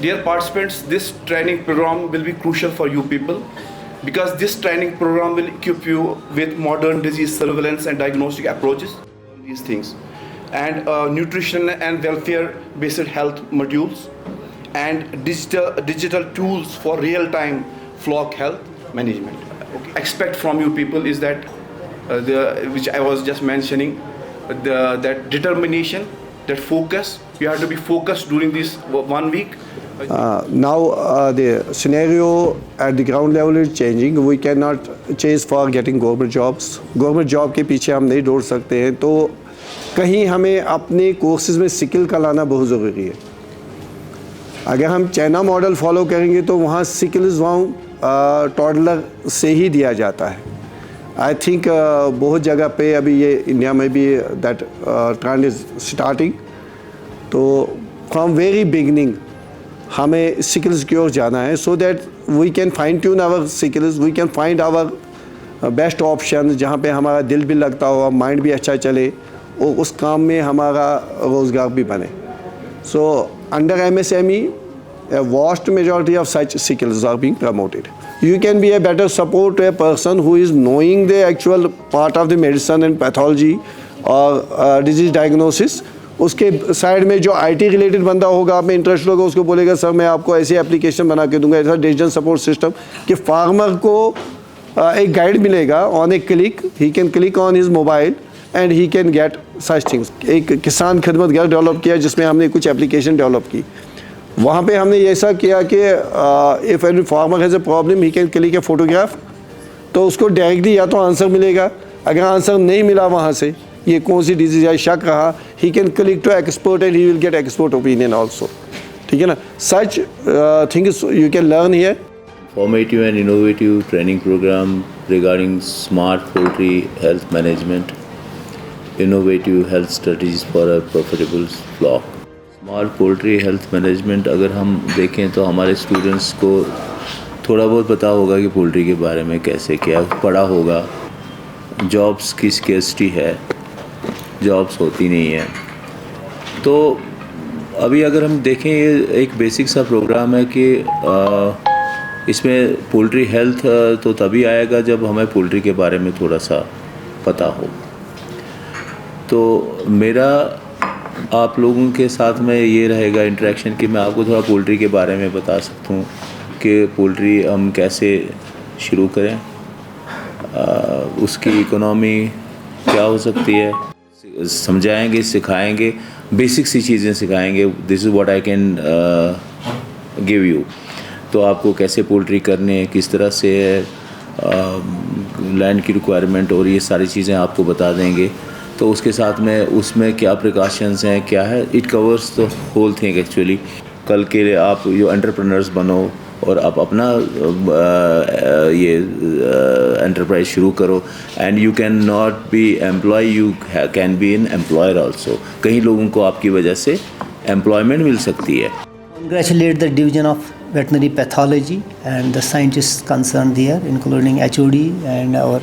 Dear participants, this training program will be crucial for you people because this training program will equip you with modern disease surveillance and diagnostic approaches, these things, and nutrition and welfare based health modules, and digital tools for real-time flock health management. Okay. Expect from you people is that which I was just mentioning, that determination, that focus. You have to be focused during this 1 week. Now the scenario at the ground level is changing. We cannot chase for getting government jobs. Government job के पीछे हम नहीं दौड़ सकते हैं, तो कहीं हमें अपने कोर्सेज में स्किल का लाना बहुत ज़रूरी है. अगर हम चाइना मॉडल फॉलो करेंगे तो वहाँ स्किल्स वहाँ टॉडलर से ही दिया जाता है. आई थिंक बहुत जगह पे अभी ये इंडिया में भी दैट ट्रेंड इज स्टार्टिंग. तो फ्रॉम वेरी बिगनिंग हमें स्किल्स की ओर जाना है, so that we can fine tune our skills, we can find our best option जहाँ पे हमारा दिल भी लगता हो, माइंड भी अच्छा चले और उस काम में हमारा रोज़गार भी बने. So under MSME a vast majority of such skills are being promoted. You can be a better support to a person who is knowing the actual part of the medicine and pathology or disease diagnosis. उसके side में जो IT related बंदा होगा, आप में interest होगा, उसको बोलेगा सर मैं आपको ऐसी एप्लीकेशन बना के दूंगा, ऐसा डिसीजन सपोर्ट सिस्टम कि फार्मर को एक गाइड मिलेगा on A click. He can click on his mobile and he can get such things. एक किसान खिदमत घर डेवलप किया जिसमें हमने कुछ एप्लीकेशन डेवलप की. वहाँ पे हमने ऐसा किया कि if any farmer has a problem he can click a photograph, तो उसको डायरेक्टली या तो आंसर मिलेगा. अगर आंसर नहीं मिला वहाँ से ये कौन सी डिजीज़ है शक रहा, he can click to expert and he will get expert opinion also. ठीक है ना. Such things you can learn here. Formative and innovative training program regarding smart poultry health management, innovative health strategies for a profitable flock. Smart poultry health management अगर हम देखें तो हमारे students को थोड़ा बहुत पता होगा कि पोल्ट्री के बारे में कैसे क्या पढ़ा होगा. जॉब्स की स्केर्सिटी है, जॉब्स होती नहीं है. तो अभी अगर हम देखें ये एक बेसिक सा प्रोग्राम है कि इसमें पोल्ट्री हेल्थ तो तभी आएगा जब हमें पोल्ट्री के बारे में थोड़ा सा पता हो. तो मेरा आप लोगों के साथ में ये रहेगा इंटरेक्शन कि मैं आपको थोड़ा पोल्ट्री के बारे में बता सकता हूँ कि पोल्ट्री हम कैसे शुरू करें, उसकी इकोनॉमी क्या हो सकती है, समझाएंगे, सिखाएंगे, बेसिक सी चीज़ें सिखाएंगे. This is what I can give you. तो आपको कैसे पोल्ट्री करनी है, किस तरह से लैंड की रिक्वायरमेंट और ये सारी चीज़ें आपको बता देंगे. तो उसके साथ में उसमें क्या प्रिकॉशंस हैं, क्या है, it covers the whole thing actually. कल के लिए आप जो एंटरप्रेन्योर्स बनो और आप अपना ये एंटरप्राइज शुरू करो. And you can not be employ, you can be an employer also. कई लोगों को आपकी वजह से एम्प्लॉयमेंट मिल सकती है. Congratulate the division of veterinary pathology and the scientists concerned there, including HOD and our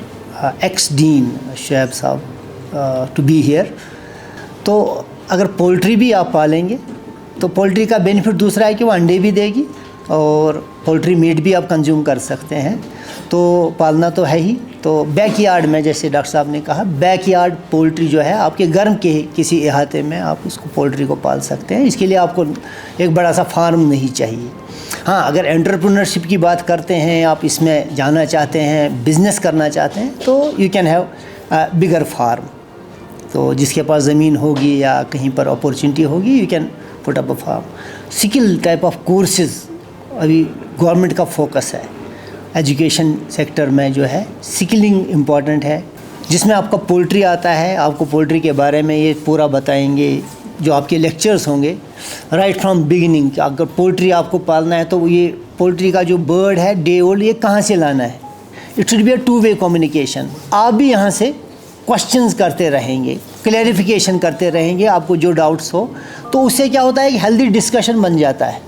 ex-dean Shoaib Saab to be here. तो अगर पोल्ट्री भी आप पालेंगे तो पोल्ट्री का बेनिफिट दूसरा है कि वो अंडे भी देगी और पोल्ट्री मीट भी आप कंज्यूम कर सकते हैं. तो पालना तो है ही. तो बैकयार्ड में जैसे डॉक्टर साहब ने कहा, बैकयार्ड पोल्ट्री जो है आपके घर के किसी इहाते में आप उसको पोल्ट्री को पाल सकते हैं. इसके लिए आपको एक बड़ा सा फार्म नहीं चाहिए. हाँ, अगर एंटरप्रेन्योरशिप की बात करते हैं, आप इसमें जाना चाहते हैं, बिज़नेस करना चाहते हैं, तो you can have bigger farm. तो जिसके पास ज़मीन होगी या कहीं पर अपॉर्चुनिटी होगी, you can put up a farm. Skill type of courses अभी गवर्नमेंट का फोकस है. एजुकेशन सेक्टर में जो है स्किलिंग इम्पॉर्टेंट है, जिसमें आपका पोल्ट्री आता है. आपको पोल्ट्री के बारे में ये पूरा बताएंगे, जो आपके लेक्चर्स होंगे राइट फ्रॉम बिगिनिंग. अगर पोल्ट्री आपको पालना है तो ये पोल्ट्री का जो बर्ड है डे ओल्ड, ये कहाँ से लाना है. It should be a two way communication. आप भी यहाँ से क्वेश्चंस करते रहेंगे, क्लैरिफिकेशन करते रहेंगे आपको जो डाउट्स हो, तो उससे क्या होता है कि हेल्दी डिस्कशन बन जाता है.